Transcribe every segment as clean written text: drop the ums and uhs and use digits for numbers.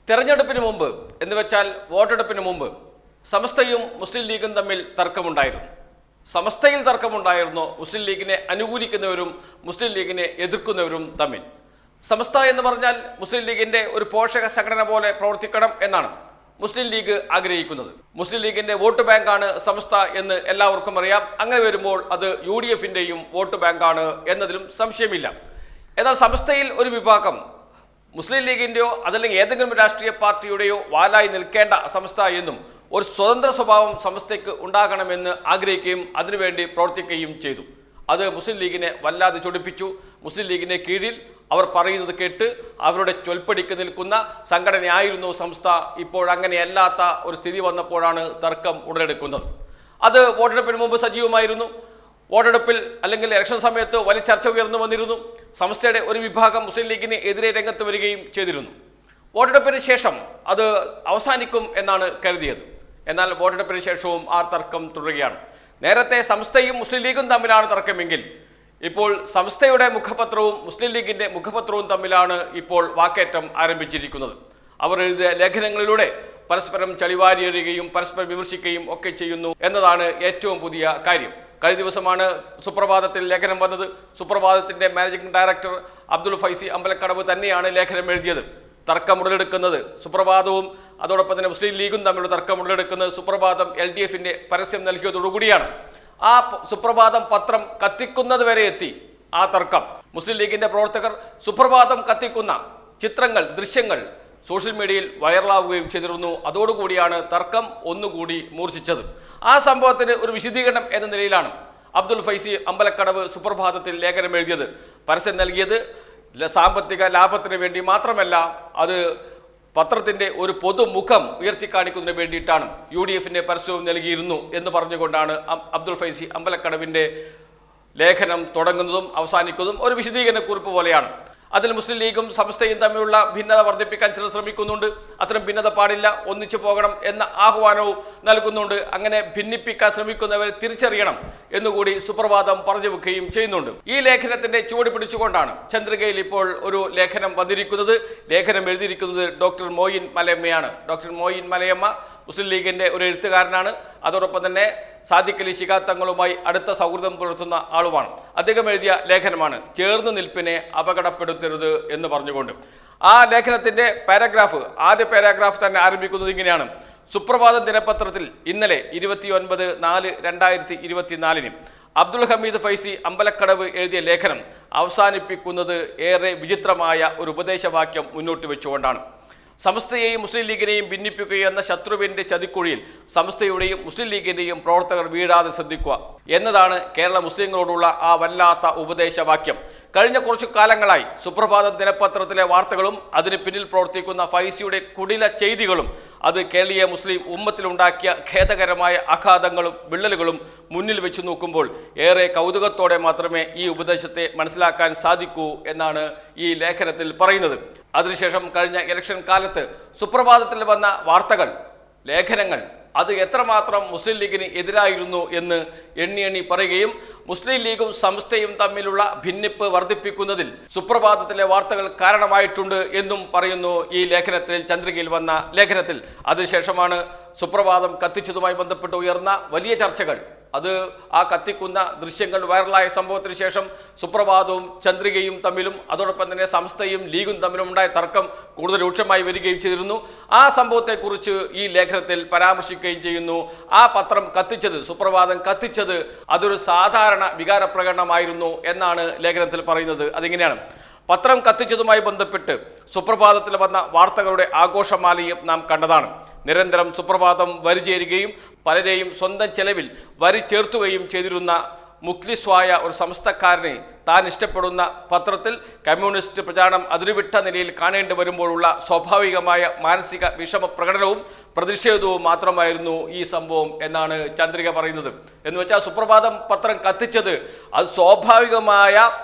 തെരഞ്ഞെടുപ്പിന് മുമ്പ് എന്ന് വെച്ചാൽ വോട്ടെടുപ്പിന് മുമ്പ് സമസ്തയും മുസ്ലിം ലീഗും തമ്മിൽ തർക്കമുണ്ടായിരുന്നു. സമസ്തയിൽ തർക്കമുണ്ടായിരുന്നു മുസ്ലിം ലീഗിനെ അനുകൂലിക്കുന്നവരും മുസ്ലിം ലീഗിനെ എതിർക്കുന്നവരും തമ്മിൽ. സമസ്ത എന്ന് പറഞ്ഞാൽ മുസ്ലിം ലീഗിന്റെ ഒരു പോഷക സംഘടന പോലെ പ്രവർത്തിക്കണം എന്നാണ് മുസ്ലിം ലീഗ് ആഗ്രഹിക്കുന്നത്. മുസ്ലിം ലീഗിന്റെ വോട്ട് ബാങ്കാണ് സമസ്ത എന്ന് എല്ലാവർക്കും അറിയാം. അങ്ങനെ വരുമ്പോൾ അത് UDFന്റെയും വോട്ട് ബാങ്കാണ് എന്നതിലും സംശയമില്ല. എന്നാൽ സമസ്തയിൽ ഒരു വിഭാഗം മുസ്ലിം ലീഗിന്റെയോ അതല്ലെങ്കിൽ ഏതെങ്കിലും രാഷ്ട്രീയ പാർട്ടിയുടെയോ വാലായി നിൽക്കേണ്ട സമസ്ത എന്നും ഒരു സ്വതന്ത്ര സ്വഭാവം സമസ്തയ്ക്ക് ഉണ്ടാകണമെന്ന് ആഗ്രഹിക്കുകയും അതിനുവേണ്ടി പ്രവർത്തിക്കുകയും ചെയ്തു. അത് മുസ്ലിം ലീഗിനെ വല്ലാതെ ചൊടിപ്പിച്ചു. മുസ്ലിം ലീഗിന്റെ കീഴിൽ അവർ പറയുന്നത് കേട്ട് അവരുടെ ചൊൽപ്പടിക്ക് നിൽക്കുന്ന സംഘടനയായിരുന്നു സമസ്ത. ഇപ്പോഴങ്ങനെയല്ലാത്ത ഒരു സ്ഥിതി വന്നപ്പോഴാണ് തർക്കം ഉടലെടുക്കുന്നത്. അത് വോട്ടെടുപ്പിന് മുമ്പ് സജീവമായിരുന്നു. വോട്ടെടുപ്പിൽ അല്ലെങ്കിൽ ഇലക്ഷൻ സമയത്ത് വലിയ ചർച്ച ഉയർന്നു വന്നിരുന്നു. സമസ്തയുടെ ഒരു വിഭാഗം മുസ്ലിം ലീഗിന് എതിരെ രംഗത്ത് വരികയും ചെയ്തിരുന്നു. വോട്ടെടുപ്പിന് ശേഷം അത് അവസാനിക്കും എന്നാണ് കരുതിയത്. എന്നാൽ വോട്ടെടുപ്പിന് ശേഷവും ആ തർക്കം തുടരുകയാണ്. നേരത്തെ സമസ്തയും മുസ്ലിം ലീഗും തമ്മിലാണ് തർക്കമെങ്കിൽ ഇപ്പോൾ സമസ്തയുടെ മുഖപത്രവും മുസ്ലിം ലീഗിന്റെ മുഖപത്രവും തമ്മിലാണ് ഇപ്പോൾ വാക്കേറ്റം ആരംഭിച്ചിരിക്കുന്നത്. അവർ എഴുതിയ ലേഖനങ്ങളിലൂടെ പരസ്പരം ചളിവാരി എറിയുകയും പരസ്പരം വിമർശിക്കുകയും ഒക്കെ ചെയ്യുന്നു എന്നതാണ് ഏറ്റവും പുതിയ കാര്യം. കഴിഞ്ഞ ദിവസമാണ് സുപ്രഭാതത്തിൽ ലേഖനം വന്നത്. സുപ്രഭാതത്തിന്റെ മാനേജിംഗ് ഡയറക്ടർ അബ്ദുൽ ഫൈസി അമ്പലക്കടവ് തന്നെയാണ് ലേഖനം എഴുതിയത്. തർക്കം ഉടലെടുക്കുന്നത് സുപ്രഭാതവും അതോടൊപ്പം തന്നെ മുസ്ലിം ലീഗും തമ്മിലുള്ള തർക്കം ഉടലെടുക്കുന്നത് സുപ്രഭാതം LDFന്റെ പരസ്യം നൽകിയതോടുകൂടിയാണ്. ആ സുപ്രഭാതം പത്രം കത്തിക്കുന്നത് വരെ എത്തി ആ തർക്കം. മുസ്ലിം ലീഗിന്റെ പ്രവർത്തകർ സുപ്രഭാതം കത്തിക്കുന്ന ചിത്രങ്ങൾ, ദൃശ്യങ്ങൾ സോഷ്യൽ മീഡിയയിൽ വൈറലാവുകയും ചെയ്തിരുന്നു. അതോടുകൂടിയാണ് തർക്കം ഒന്നുകൂടി മൂർച്ഛിച്ചത്. ആ സംഭവത്തിന് ഒരു വിശദീകരണം എന്ന നിലയിലാണ് അബ്ദുൽ ഫൈസി അമ്പലക്കടവ് സുപ്രഭാതത്തിൽ ലേഖനം എഴുതിയത്. പരസ്യം നൽകിയത് സാമ്പത്തിക ലാഭത്തിന് വേണ്ടി മാത്രമല്ല, അത് പത്രത്തിന്റെ ഒരു പൊതുമുഖം ഉയർത്തിക്കാണിക്കുന്നതിന് വേണ്ടിയിട്ടാണ്. UDFന്റെ പരസ്യവും നൽകിയിരുന്നു എന്ന് പറഞ്ഞുകൊണ്ടാണ് അബ്ദുൽ ഫൈസി അമ്പലക്കടവിന്റെ ലേഖനം തുടങ്ങുന്നതും അവസാനിക്കുന്നതും ഒരു വിശദീകരണ കുറിപ്പ് പോലെയാണ്. അതിൽ മുസ്ലിം ലീഗും സമസ്തയും തമ്മിലുള്ള ഭിന്നത വർദ്ധിപ്പിക്കാൻ ചിലർ ശ്രമിക്കുന്നുണ്ട്. അത്തരം ഭിന്നത പാടില്ല, ഒന്നിച്ചു പോകണം എന്ന ആഹ്വാനവും നൽകുന്നുണ്ട്. അങ്ങനെ ഭിന്നിപ്പിക്കാൻ ശ്രമിക്കുന്നവരെ തിരിച്ചറിയണം എന്നുകൂടി സുപ്രഭാതം പറഞ്ഞു വെക്കുകയും ചെയ്യുന്നുണ്ട്. ഈ ലേഖനത്തിന്റെ ചുവട് പിടിച്ചുകൊണ്ടാണ് ചന്ദ്രികയിൽ ഇപ്പോൾ ഒരു ലേഖനം വന്നിരിക്കുന്നത്. ലേഖനം എഴുതിയിരിക്കുന്നത് ഡോക്ടർ മോയിൻ മലയമ്മയാണ്. ഡോക്ടർ മോയിൻ മലയമ്മ മുസ്ലിം ലീഗിന്റെ ഒരു എഴുത്തുകാരനാണ്. അതോടൊപ്പം തന്നെ സാദിഖ് അലി ശിഹാബ് തങ്ങളുമായി അടുത്ത സൗഹൃദം പുലർത്തുന്ന ആളുമാണ്. അദ്ദേഹം എഴുതിയ ലേഖനമാണ് ചേർന്ന് നിൽപ്പിനെ അപകടപ്പെടുത്തരുത് എന്ന് പറഞ്ഞുകൊണ്ട്. ആ ലേഖനത്തിന്റെ ആദ്യ പാരാഗ്രാഫ് തന്നെ ആരംഭിക്കുന്നത് ഇങ്ങനെയാണ്. സുപ്രഭാതം ദിനപത്രത്തിൽ ഇന്നലെ 29/4/2024 അബ്ദുൽ ഹമീദ് ഫൈസി അമ്പലക്കടവ് എഴുതിയ ലേഖനം അവസാനിപ്പിക്കുന്നത് ഏറെ വിചിത്രമായ ഒരു ഉപദേശവാക്യം മുന്നോട്ട് വെച്ചുകൊണ്ടാണ്. സമസ്തയെയും മുസ്ലിം ലീഗിനെയും ഭിന്നിപ്പിക്കുക എന്ന ശത്രുവിന്റെ ചതിക്കുഴിയിൽ സമസ്തയുടെയും മുസ്ലിം ലീഗിന്റെയും പ്രവർത്തകർ വീഴാതെ ശ്രദ്ധിക്കുക എന്നതാണ് കേരള മുസ്ലിങ്ങളോടുള്ള ആ വല്ലാത്ത ഉപദേശവാക്യം. കഴിഞ്ഞ കുറച്ചു കാലങ്ങളായി സുപ്രഭാതം ദിനപത്രത്തിലെ വാർത്തകളും അതിന് പിന്നിൽ പ്രവർത്തിക്കുന്ന ഫൈസിയുടെ കുടില ചെയ്തികളും അത് കേരളീയ മുസ്ലിം ഉമ്മത്തിലുണ്ടാക്കിയ ഖേദകരമായ ആഘാതങ്ങളും വിള്ളലുകളും മുന്നിൽ വെച്ച് നോക്കുമ്പോൾ ഏറെ കൗതുകത്തോടെ മാത്രമേ ഈ ഉപദേശത്തെ മനസ്സിലാക്കാൻ സാധിക്കൂ എന്നാണ് ഈ ലേഖനത്തിൽ പറയുന്നത്. അതിനുശേഷം കഴിഞ്ഞ ഇലക്ഷൻ കാലത്ത് സുപ്രഭാതത്തിൽ വന്ന വാർത്തകൾ, ലേഖനങ്ങൾ അത് എത്രമാത്രം മുസ്ലിം ലീഗിന് എതിരായിരുന്നു എന്ന് എണ്ണി പറയുകയും മുസ്ലിം ലീഗും സമസ്തയും തമ്മിലുള്ള ഭിന്നിപ്പ് വർദ്ധിപ്പിക്കുന്നതിൽ സുപ്രഭാതത്തിലെ വാർത്തകൾ കാരണമായിട്ടുണ്ട് എന്നും പറയുന്നു ഈ ലേഖനത്തിൽ, ചന്ദ്രികയിൽ വന്ന ലേഖനത്തിൽ. അതിനുശേഷമാണ് സുപ്രഭാതം കത്തിച്ചതുമായി ബന്ധപ്പെട്ട് ഉയർന്ന വലിയ ചർച്ചകൾ, അത് ആ കത്തിക്കുന്ന ദൃശ്യങ്ങൾ വൈറലായ സംഭവത്തിന് ശേഷം സുപ്രഭാതവും ചന്ദ്രികയും തമ്മിലും അതോടൊപ്പം തന്നെ സമസ്തയും ലീഗും തമ്മിലും ഉണ്ടായ തർക്കം കൂടുതൽ രൂക്ഷമായി വരികയും ചെയ്തിരുന്നു. ആ സംഭവത്തെക്കുറിച്ച് ഈ ലേഖനത്തിൽ പരാമർശിക്കുകയും ചെയ്യുന്നു. ആ പത്രം കത്തിച്ചത്, സുപ്രഭാതം കത്തിച്ചത് അതൊരു സാധാരണ വികാരപ്രകടനമായിരുന്നു എന്നാണ് ലേഖനത്തിൽ പറയുന്നത്. അതിങ്ങനെയാണ്: പത്രം കത്തിച്ചതുമായി ബന്ധപ്പെട്ട് സുപ്രഭാതത്തിൽ വന്ന വാർത്തകളുടെ ആഘോഷമാലയും നാം കണ്ടതാണ്. നിരന്തരം സുപ്രഭാതം വരിചേരുകയും പലരെയും സ്വന്തം ചെലവിൽ വരി ചേർത്തുകയും ചെയ്തിരുന്ന മുഖ്ലിസ്വായ ഒരു സമസ്തക്കാരനെ താൻ ഇഷ്ടപ്പെടുന്ന പത്രത്തിൽ കമ്മ്യൂണിസ്റ്റ് പ്രചാരണം അതിരുവിട്ട നിലയിൽ കാണേണ്ടി വരുമ്പോഴുള്ള സ്വാഭാവികമായ മാനസിക വിഷമ പ്രകടനവും പ്രതിഷേധവും മാത്രമായിരുന്നു ഈ സംഭവം എന്നാണ് ചന്ദ്രിക പറയുന്നത്. എന്ന് വെച്ചാൽ സുപ്രഭാതം പത്രം കത്തിച്ചത് അത് സ്വാഭാവികമായ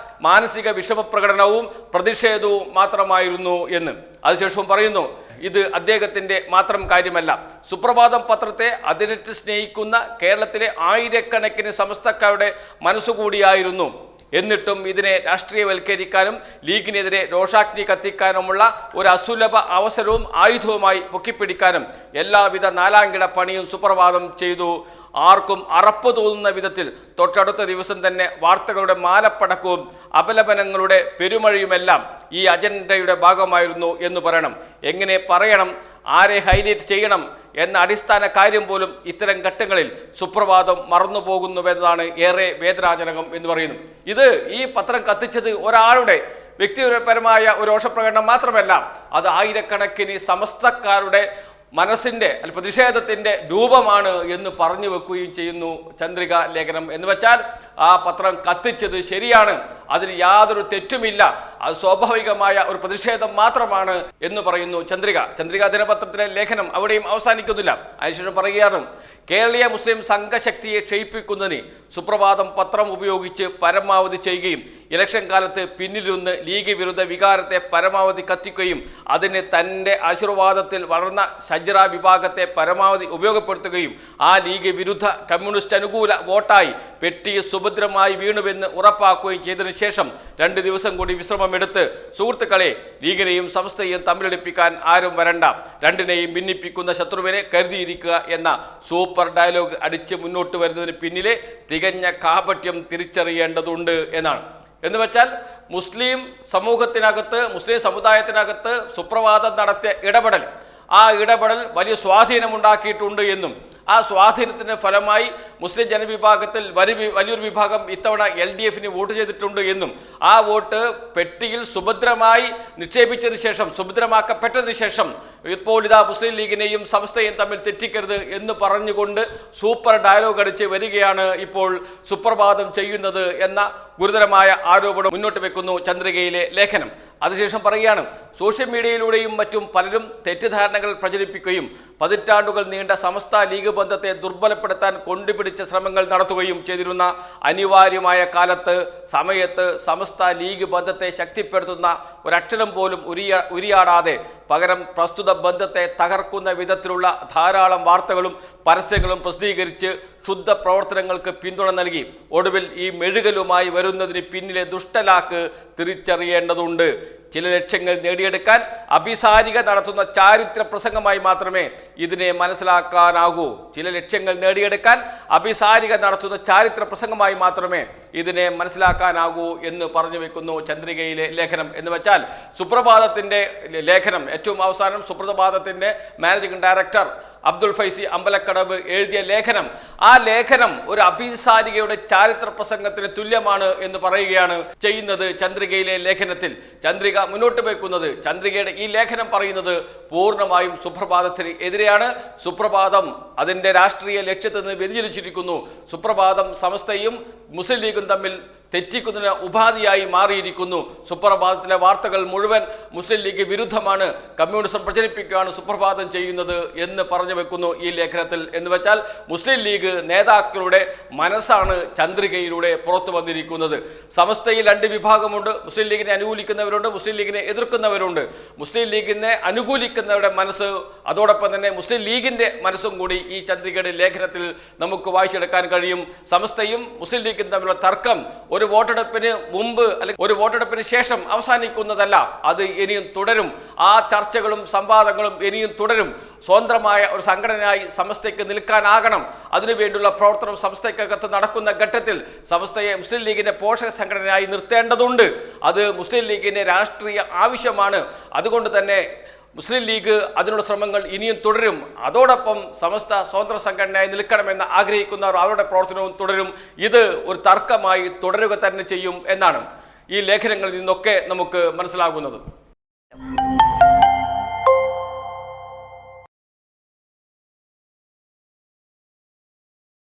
മാനസിക വിഷമപ്രകടനവും പ്രതിഷേധവും മാത്രമായിരുന്നു എന്ന്. അതിനുശേഷവും പറയുന്നു, ഇത് അദ്ദേഹത്തിന്റെ മാത്രം കാര്യമല്ല, സുപ്രഭാതം പത്രത്തെ അതിരറ്റ് സ്നേഹിക്കുന്ന കേരളത്തിലെ ആയിരക്കണക്കിന് സമസ്തക്കാരുടെ മനസ്സുകൂടിയായിരുന്നു എന്നിട്ടും ഇതിനെ രാഷ്ട്രീയവൽക്കരിക്കാനും ലീഗിനെതിരെ രോഷാഗ്നി കത്തിക്കാനുമുള്ള ഒരു അസുലഭ അവസരവും ആയുധവുമായി പൊക്കിപ്പിടിക്കാനും എല്ലാവിധ നാലാംകിട പണിയും സുപ്രഭാതം ചെയ്തു. ആർക്കും അറപ്പ് തോന്നുന്ന വിധത്തിൽ തൊട്ടടുത്ത ദിവസം തന്നെ വാർത്തകളുടെ മാലപ്പടക്കവും അപലപനങ്ങളുടെ പെരുമഴയുമെല്ലാം ഈ അജണ്ടയുടെ ഭാഗമായിരുന്നു എന്ന് പറയണം. എങ്ങനെ പറയണം, ആരെ ഹൈലൈറ്റ് ചെയ്യണം എന്ന അടിസ്ഥാന കാര്യം പോലും ഇത്തരം ഘട്ടങ്ങളിൽ സുപ്രഭാതം മറന്നുപോകുന്നുവെന്നതാണ് ഏറെ വേദനാജനകം എന്ന് പറയുന്നു. ഇത് ഈ പത്രം കത്തിച്ചത് ഒരാളുടെ വ്യക്തിപരമായ ഒരു രോഷപ്രകടനം മാത്രമല്ല, അത് ആയിരക്കണക്കിന് സമസ്തക്കാരുടെ മനസ്സിൻ്റെ പ്രതിഷേധത്തിൻ്റെ രൂപമാണ് എന്ന് പറഞ്ഞു വെക്കുകയും ചെയ്യുന്നു ചന്ദ്രിക ലേഖനം. എന്ന് വെച്ചാൽ ആ പത്രം കത്തിച്ചത് ശരിയാണ്, അതിൽ യാതൊരു തെറ്റുമില്ല, അത് സ്വാഭാവികമായ ഒരു പ്രതിഷേധം മാത്രമാണ് എന്ന് പറയുന്നു ചന്ദ്രിക ദിനപത്രത്തിലെ ലേഖനം അവിടെയും അവസാനിക്കുന്നില്ല. അതിനുശേഷം പറയുകയാണ്, കേരളീയ മുസ്ലിം സംഘശക്തിയെ ക്ഷയിപ്പിക്കുന്നതിന് സുപ്രഭാതം പത്രം ഉപയോഗിച്ച് പരമാവധി ചെയ്യുകയും ഇലക്ഷൻ കാലത്ത് പിന്നിലിരുന്ന് ലീഗ് വിരുദ്ധ വികാരത്തെ പരമാവധി കത്തിക്കുകയും അതിന് തൻ്റെ ആശീർവാദത്തിൽ വളർന്ന സജ്ജറ വിഭാഗത്തെ പരമാവധി ഉപയോഗപ്പെടുത്തുകയും ആ ലീഗ് വിരുദ്ധ കമ്മ്യൂണിസ്റ്റ് അനുകൂല വോട്ടായി പെട്ടി സുഭദ്രമായി വീണുവെന്ന് ഉറപ്പാക്കുകയും ചെയ്തതിനു ശേഷം 2 ദിവസം കൂടി വിശ്രമമെടുത്ത് സുഹൃത്തുക്കളെ, ലീഗിനെയും സംസ്ഥയെയും തമ്മിലടിപ്പിക്കാൻ ആരും വരണ്ട, രണ്ടിനെയും ഭിന്നിപ്പിക്കുന്ന ശത്രുവിനെ കരുതിയിരിക്കുക എന്ന സൂപ്പർ ഡയലോഗ് അടിച്ച് മുന്നോട്ട് വരുന്നതിന് പിന്നിലെ തികഞ്ഞ കാപട്യം തിരിച്ചറിയേണ്ടതുണ്ട് എന്നാണ്. എന്ന് വെച്ചാൽ മുസ്ലിം സമൂഹത്തിനകത്ത്, മുസ്ലിം സമുദായത്തിനകത്ത് സുപ്രഭാതം നടത്തിയ ഇടപെടൽ, ആ ഇടപെടൽ വലിയ സ്വാധീനമുണ്ടാക്കിയിട്ടുണ്ട് എന്നും ആ സ്വാധീനത്തിൻ്റെ ഫലമായി മുസ്ലിം ജനവിഭാഗത്തിൽ വലിയൊരു വിഭാഗം ഇത്തവണ LDFന് വോട്ട് ചെയ്തിട്ടുണ്ട് എന്നും ആ വോട്ട് പെട്ടിയിൽ സുഭദ്രമായി നിക്ഷേപിച്ചതിന് ശേഷം, സുഭദ്രമാക്കപ്പെട്ടതിന് ശേഷം ഇപ്പോൾ ഇതാ മുസ്ലിം ലീഗിനെയും സംസ്ഥയും തമ്മിൽ തെറ്റിക്കരുത് എന്ന് പറഞ്ഞുകൊണ്ട് സൂപ്പർ ഡയലോഗ് അടിച്ച് വരികയാണ് ഇപ്പോൾ സുപ്രഭാതം ചെയ്യുന്നത് എന്ന ഗുരുതരമായ ആരോപണം മുന്നോട്ട് വെക്കുന്നു ചന്ദ്രികയിലെ ലേഖനം. അതിനുശേഷം പറയുകയാണ്, സോഷ്യൽ മീഡിയയിലൂടെയും മറ്റും പലരും തെറ്റിദ്ധാരണകൾ പ്രചരിപ്പിക്കുകയും പതിറ്റാണ്ടുകൾ നീണ്ട സമസ്ത ലീഗ് ബന്ധത്തെ ദുർബലപ്പെടുത്താൻ കൊണ്ടുപിടിച്ച ശ്രമങ്ങൾ നടത്തുകയും ചെയ്തിരുന്ന അനിവാര്യമായ കാലത്ത്, സമയത്ത് സമസ്ത ലീഗ് ബന്ധത്തെ ശക്തിപ്പെടുത്തുന്ന ഒരക്ഷരം പോലും ഉരിയാടാതെ പകരം പ്രസ്തുത ബന്ധത്തെ തകർക്കുന്ന വിധത്തിലുള്ള ധാരാളം വാർത്തകളും പരസ്യങ്ങളും പ്രസിദ്ധീകരിച്ച് ക്ഷുദ്ര പ്രവർത്തനങ്ങൾക്ക് പിന്തുണ നൽകി ഒടുവിൽ ഈ മെഴുകലുമായി വരുന്നതിന് പിന്നിലെ ദുഷ്ടലാക്ക് തിരിച്ചറിയേണ്ടതുണ്ട്. ചില ലക്ഷ്യങ്ങൾ നേടിയെടുക്കാൻ അഭിസാരിക നടത്തുന്ന ചാരിത്ര പ്രസംഗമായി മാത്രമേ ഇതിനെ മനസ്സിലാക്കാനാകൂ. ചില ലക്ഷ്യങ്ങൾ നേടിയെടുക്കാൻ അഭിസാരിക നടത്തുന്ന ചാരിത്ര പ്രസംഗമായി മാത്രമേ ഇതിനെ മനസ്സിലാക്കാനാകൂ എന്ന് പറഞ്ഞു വെക്കുന്നു ചന്ദ്രികയിലെ ലേഖനം. എന്ന് വെച്ചാൽ സുപ്രഭാതത്തിൻ്റെ ലേഖനം, ഏറ്റവും അവസാനം സുപ്രഭാതത്തിൻ്റെ മാനേജിംഗ് ഡയറക്ടർ അബ്ദുൽ ഫൈസി അമ്പലക്കടവ് എഴുതിയ ലേഖനം, ആ ലേഖനം ഒരു അഭിസാരികയുടെ ചാരിത്ര പ്രസംഗത്തിന് തുല്യമാണ് എന്ന് പറയുകയാണ് ചെയ്യുന്നത് ചന്ദ്രികയിലെ ലേഖനത്തിൽ. ചന്ദ്രിക മുന്നോട്ട് വെക്കുന്നത്, ചന്ദ്രികയുടെ ഈ ലേഖനം പറയുന്നത് പൂർണ്ണമായും സുപ്രഭാതത്തിന് എതിരെയാണ്. സുപ്രഭാതം അതിൻ്റെ രാഷ്ട്രീയ ലക്ഷ്യത്തിൽ നിന്ന് വ്യതിചലിച്ചിരിക്കുന്നു. സുപ്രഭാതം സമസ്തയും മുസ്ലിം ലീഗും തമ്മിൽ തെറ്റിക്കുന്നതിന് ഉപാധിയായി മാറിയിരിക്കുന്നു. സുപ്രഭാതത്തിലെ വാർത്തകൾ മുഴുവൻ മുസ്ലിം ലീഗ് വിരുദ്ധമാണ്, കമ്മ്യൂണിസം പ്രചരിപ്പിക്കുകയാണ് സുപ്രഭാതം ചെയ്യുന്നത് എന്ന് പറഞ്ഞു വെക്കുന്നു ഈ ലേഖനത്തിൽ. എന്ന് വെച്ചാൽ മുസ്ലിം ലീഗ് നേതാക്കളുടെ മനസ്സാണ് ചന്ദ്രികയിലൂടെ പുറത്തു വന്നിരിക്കുന്നത്. സമസ്തയിൽ 2 വിഭാഗമുണ്ട്. മുസ്ലിം ലീഗിനെ അനുകൂലിക്കുന്നവരുണ്ട്, മുസ്ലിം ലീഗിനെ എതിർക്കുന്നവരുണ്ട്. മുസ്ലിം ലീഗിനെ അനുകൂലിക്കുന്നവരുടെ മനസ്സ്, അതോടൊപ്പം തന്നെ മുസ്ലിം ലീഗിൻ്റെ മനസ്സും കൂടി ഈ ചന്ദ്രികയുടെ ലേഖനത്തിൽ നമുക്ക് വായിച്ചെടുക്കാൻ കഴിയും. സമസ്തയും മുസ്ലിം ലീഗും തമ്മിലുള്ള തർക്കം ഒരു വോട്ടെടുപ്പിന് മുമ്പ് അല്ലെങ്കിൽ ഒരു വോട്ടെടുപ്പിന് ശേഷം അവസാനിക്കുന്നതല്ല, അത് ഇനിയും തുടരും. ആ ചർച്ചകളും സംവാദങ്ങളും ഇനിയും തുടരും. സ്വതന്ത്രമായ ഒരു സംഘടനയായി സമസ്തയ്ക്ക് നിൽക്കാനാകണം. അതിനുവേണ്ടിയുള്ള പ്രവർത്തനം സമസ്തയ്ക്കകത്ത് നടക്കുന്ന ഘട്ടത്തിൽ സമസ്തയെ മുസ്ലിം ലീഗിന്റെ പോഷക സംഘടനയായി നിർത്തേണ്ടതുണ്ട്. അത് മുസ്ലിം ലീഗിന്റെ രാഷ്ട്രീയ ആവശ്യമാണ്. അതുകൊണ്ട് തന്നെ മുസ്ലിം ലീഗ് അതിനുള്ള ശ്രമങ്ങൾ ഇനിയും തുടരും. അതോടൊപ്പം സമസ്ത സ്വതന്ത്ര സംഘടനയായി നിൽക്കണമെന്ന് ആഗ്രഹിക്കുന്നവർ അവരുടെ പ്രവർത്തനവും തുടരും. ഇത് ഒരു തർക്കമായി തുടരുക തന്നെ ചെയ്യും എന്നാണ് ഈ ലേഖനങ്ങളിൽ നിന്നൊക്കെ നമുക്ക് മനസ്സിലാകുന്നത്.